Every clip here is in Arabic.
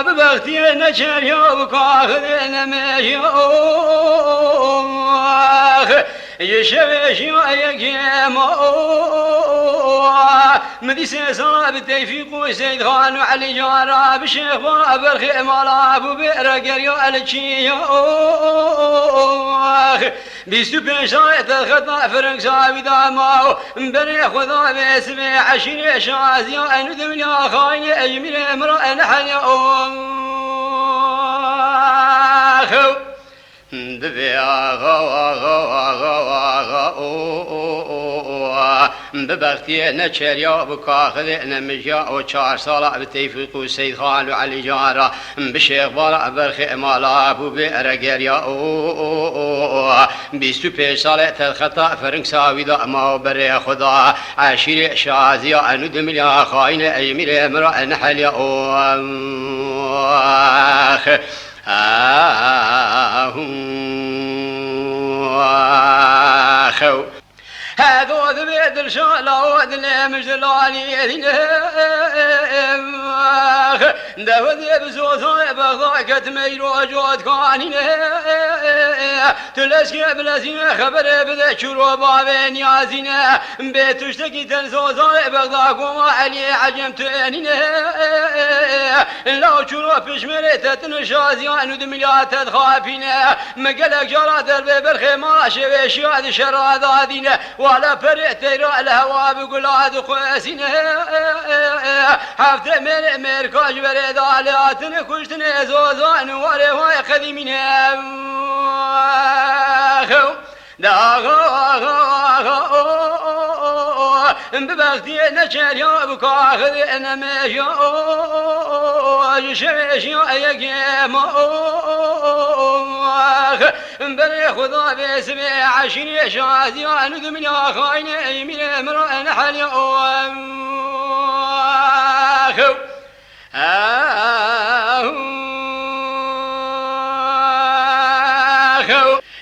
ببختي نشر يوبك آخذنا مشيوخ يشوش يقيمو مديسة صاب تيفيق وسيد خان وعلي جارة بشيخ بابر خيمال أبو بئر قريو الشيوخ بيستو بيشايت الخطا فرنك صابي دامو مبري خذا بيسمي عشري شازيو أنو دميا خاين أجمل امرأة نحن ببختي نشر يابك آخذنا مجا وشار صلاة بتيفيق وسيد خان وعلي جارة بشيخ بالا برخي مالا أبو بئر قريا بيستو بيش صلاة الخطأ فرنك ساوي دأما بري خدا عشيري شازيا أنو دمليا خاين أجمل امرأة نحل يا هذا ذبيد الشغلة ودني مجلالي دفذي بزوثي بغضاك تميل وجود كاني تلسكي بلسي خبر بذا شروع بابين يازينا بيت تشتكي تنسوثي بغضاك وما علي عجمتني لو شروع بشمري تتنشازيان ودمليات تخافينا مقلق جرات البيبر خيما شويشيات شرادادينا ولا فريت تيرا الهوا بقلاد خواسينا حفت مركاج بريد علياتنا كشتنا زوزان وري هاي خديمنا ببختي نشر يابك آخذنا مشيوخ شويشي يقيموخ بري خذا باسمي عشري شازيان دميا خاين أيمين امرأة نحل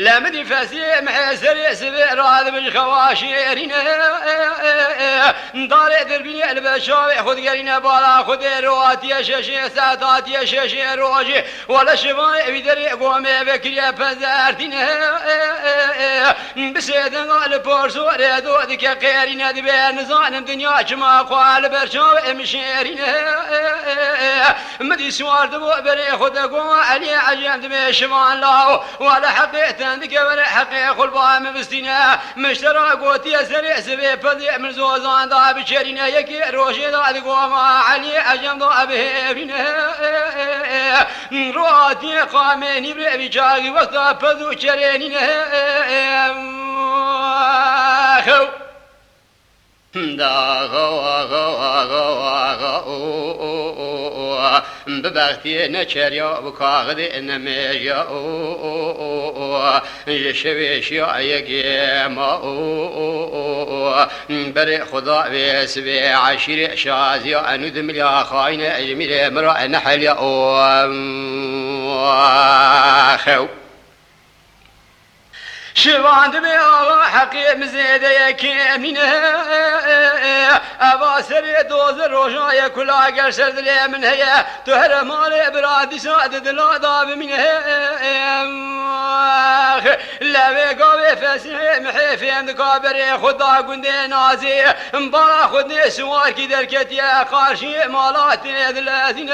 لمدي فسيم حسر يسبر هذا من خواشيرين داري دربيني البشاوي خذ قرينا بالا خذ روات يا شاشي ساتات يا شاشي روجي ولا شفاي بدري قومي بكري بزارتين بسيدن قال بورسو ريدو ذيك قيرين دبين زانم دنيا جما قال برشاوي مشيرين مدي سوار دبو بري خذ قوم علي عجم دمي شمان لاو ولا حقيت عندك ولا حقيق البام بستنا مشترى قوتي سريع سبي فذي من زوزان ضاب بشرينا يكي روشي ضاد قوما علي عجم ضاب هيبنا رواتي قامين بري بجاقي وقتا فذو شرينينا ببختي نشر يابك آخذنا مجا شويش يقيما بري خضاء بيسبي عشري شازي أنو دمليا خاين أجمل امرأة نحل خو شواند بيا حقي مزيدة يكيمين أبا سري دوز الروشايا كلها قرشد لي من هي تهر مالي برادي سادد لا ضاب من لا بيقوي فسيح محيفين دقابري خدا قندي نازي مبارا خدني سوار كدر كتيا قارشي مالاتي ذلاتين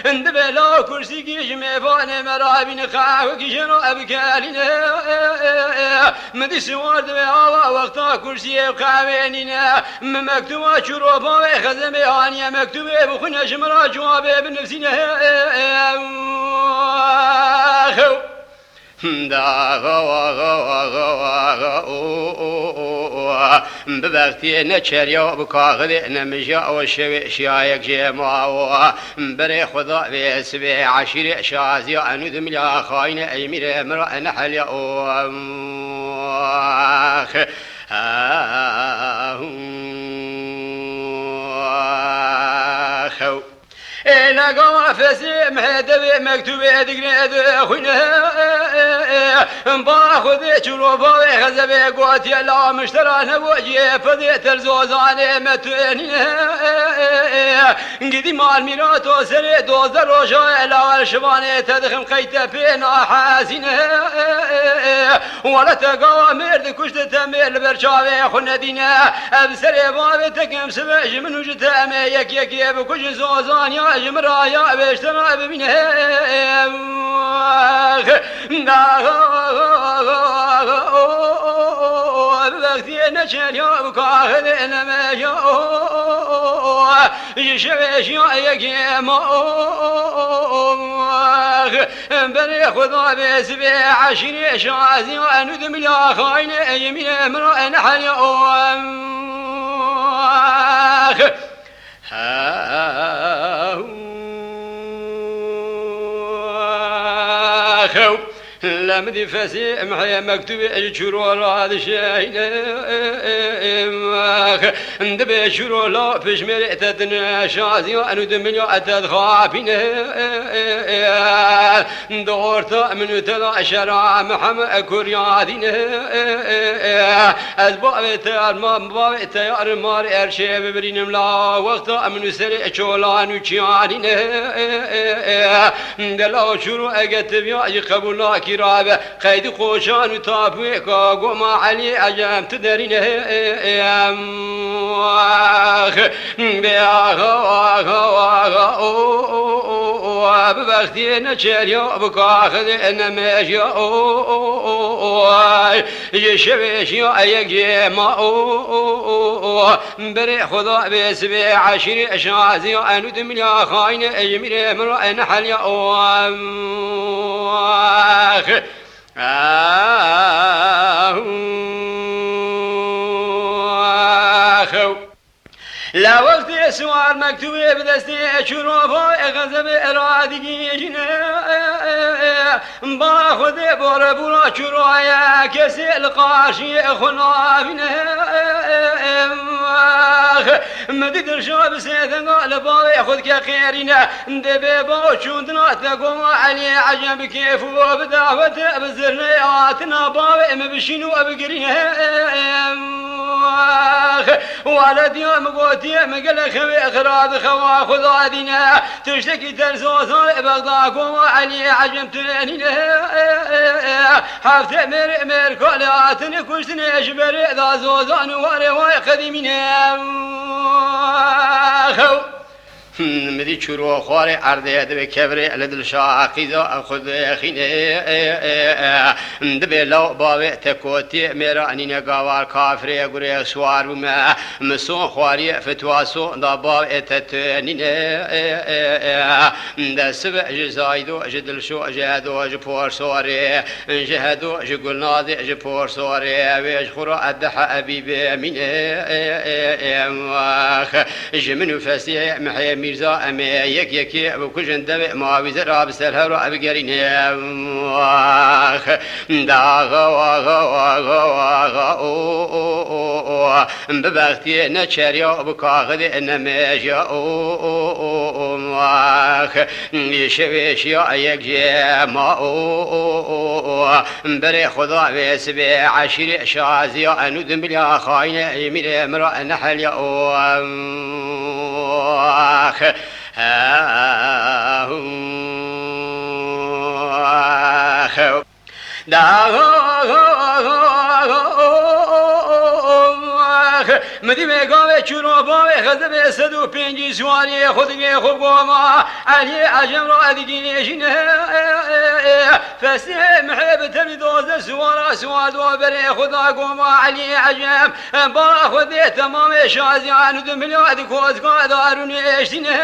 اندبلا كرسي كيش ميفاني مرابين خاوك جنو أبكالنا مدي سوار دبي الله وقتا كرسي وقاويننا مكتوبة شروبا وخزمي هانيا مكتوبة بخنا جمرا جوابي بنفسنا ببختي نشر يابك آخذنا مجا وشويش يقيما بري خضاء بيسبي عشري شازي أنو دمليا خاين أيمير امرأة نحل إلا فسي محدب مكتوب دقريد خوينه باخذ شروبه غزبه قوتي لا مشترى نبوجي فضيت الزوزاني متنين قدي مال ميراتو سري دوزر روجا لا الشباني تدخل قيت بينا حاسين ولا تقوى مرد كشت تميل برشاوي خلنا دينا ابسري بابي تكم سبج من وجد امي يك بكش زوزان يا جمرا يا بيشترى بمنه بغتي نشل يا بكاهد انما يشويش يا يقيم بني خذا بسبي عشري شازي وندم يا خاين يمين امرأ نحل يوم لمدي فسي محيا مكتوب شرو هذا شيء ندبي شرو لا فيش مريتنا شازي وانو دمليو اتدخابين دورت من تلا شرع محمد كوريادين اسباب تيار ما باب تيار مار ارشي ببرينم لا وقت من سري شولان وشيانين دلا شرو اجتب يا قبول كرابة قيد خوشان وتابويك وقوم علي عجام تدرين ببختي نشير يوبك آخذ إنما يشويش يجي ما بري خضاء بسبي عشري شازي أنو دمليا خاين يمير مرأة نحل لا وقت سؤال مكتوب بدستي شروفه غزب ارادي جنا باخذ بورا شرويا كسي القاشي خنافنا مدد الشاب سيدنا لبا ياخذ كخيرنا دبي بوشوندنا تقوم علي عجب كيف وبدعوة بزرنياتنا باوي مبشينو ابقرينا ولد يوم قوتي مقل خوي اخراد خوا خذادنا تشتكي ترزوزان بغداكم علي عجب تنيننا حفت مر كولاتني كشتني اجبري ذا زوزان ورواي قديمنا مدي شروع خواري عرضي دبي كبري لدل شاقيزا أخذ خيني دبي لو باوي تكوتي ميراني نقاوار كافري قري سوار بما مسون خواري فتواسو دا باوي تتنين دا سبع جزايدو جدل شو جهدو جبور سوري جهدو جقل ناضي جبور سوري ويج خرا الدحى أبيبي من جمنو فسيح محيمي ميرزا أمي يك وكجن دم ما وزرا بسرها رأب جرين ببختي نشريا بكاغد نمجا يشويش يا يك ما بري خدا بسبي عشر شازي أنو دم بلا خاين يمير مرأ نحل يا مدي مقاوي شروباوي خذب سدو بينجي سواني خذني خبوما علي عجم رادقيني جنه فسيه محب تبدوز سوارا سواد وبري خذا قوما علي عجم برا خذي تمام شازي عن دمليات كوز قادروني اشتنه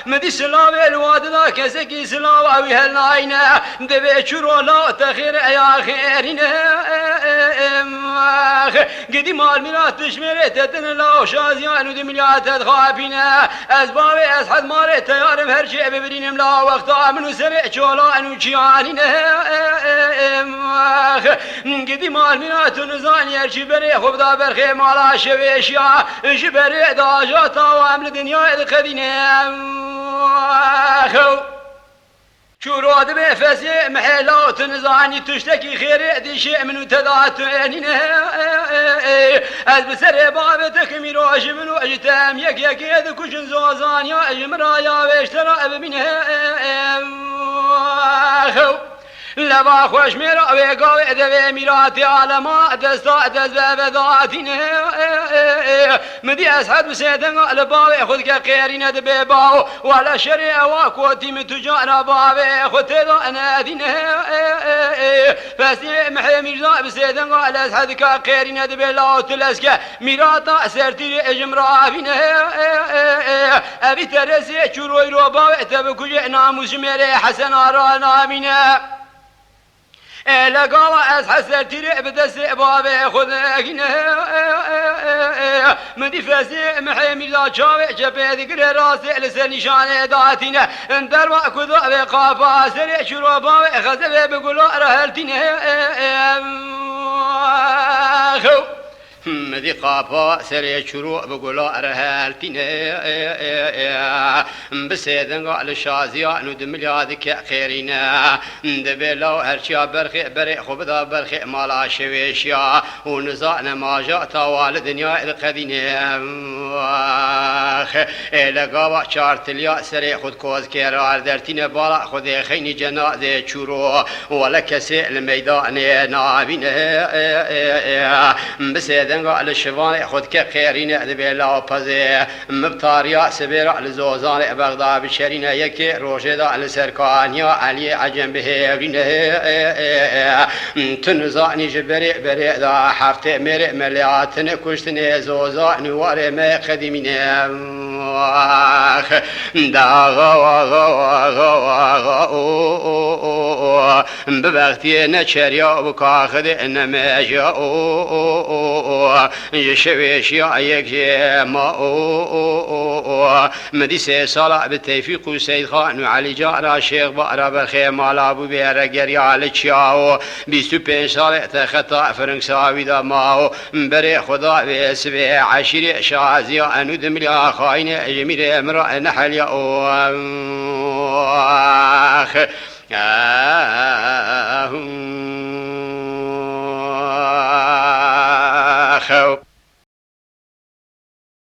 مدي سلاوي الواد ذا كسكي سلاوي هالناينه دبي شرولا تخير يا خيرنا قدي مال ميلاد تشميري تدن الله شازيان ودي مليات تخابينا أسبابي أسحد ماري تيارم هرشي ببرينم لا وقتا منو سبع شولا أنو جيانينا قدي مال ميلاد تنزان يرشي بري خوب دا برخي مالا شويشيا جبري دا جاتا وعمل دنيا الخدينا شورود بفسي محلو تنزاني تشتكي خير دي شيء من تذات از بسر بابتك ميروش من اجتام يك يذ كشن زوزان يا اجمرا يا ويشترى بمنها لبا خوش میرا وگاوی دوی میراتی عالما دستا دست بذاتین مدی از حد بسیدن لباوی خود که قیرین دبی باو ولا شریع واکوتی متجانا باوی خود تدو انادین فسی محی میرزا بسیدن از حد که قیرین دبی لاو تلسکه میراتا سرتیر اجمرابین ابی ترسی چروی رو باوی تبکوی ناموش میره حسن آرا نامینه لقوا از حسر تري بدس بابي خذنا مدي فاسي محي ميلا جاوي جبه ذكر راسي لسن نشان داتنا اندر واكذو بقافا سري شرو باوي خذ بقولوا رهلتنا مدي قافا سري شروع بقولا رهالتين بسيدن قال الشازيا ندم لهذيك خيرنا دبلو هرشيا برخي بري خبدا برخي مالا شويشيا ونزعنا ما جاء طوال الدنيا القدينة لقوا شارتليا سري خد كوز كيرا درتين بالا خد خيني جنازة شروع ولا كسي الميدان نابين بسيدن قال الشفان خود كخيرين دبلا وبزي مبتاريا سبير على زوزان بغداد بشرين يكي روجدا على سركان يا علي عجم بهرين تنزاني جبري بري دا حفته مري ملياتن كشتني زوزان واري ما قديمين دا ببختي نشريا وكاخد انما جاء يشويش يا يك ما مدي صلاة بالتوفيق وسيد خان وعلي جارة شيخ بقرة بالخيم على ابو بيرجر يا على تشاو بيستوبين صلاة خطا فرنساوي دا ماو بري خدا بسبع عشر شازيا اندم يا خاين جميل امرأ نحل يا اخ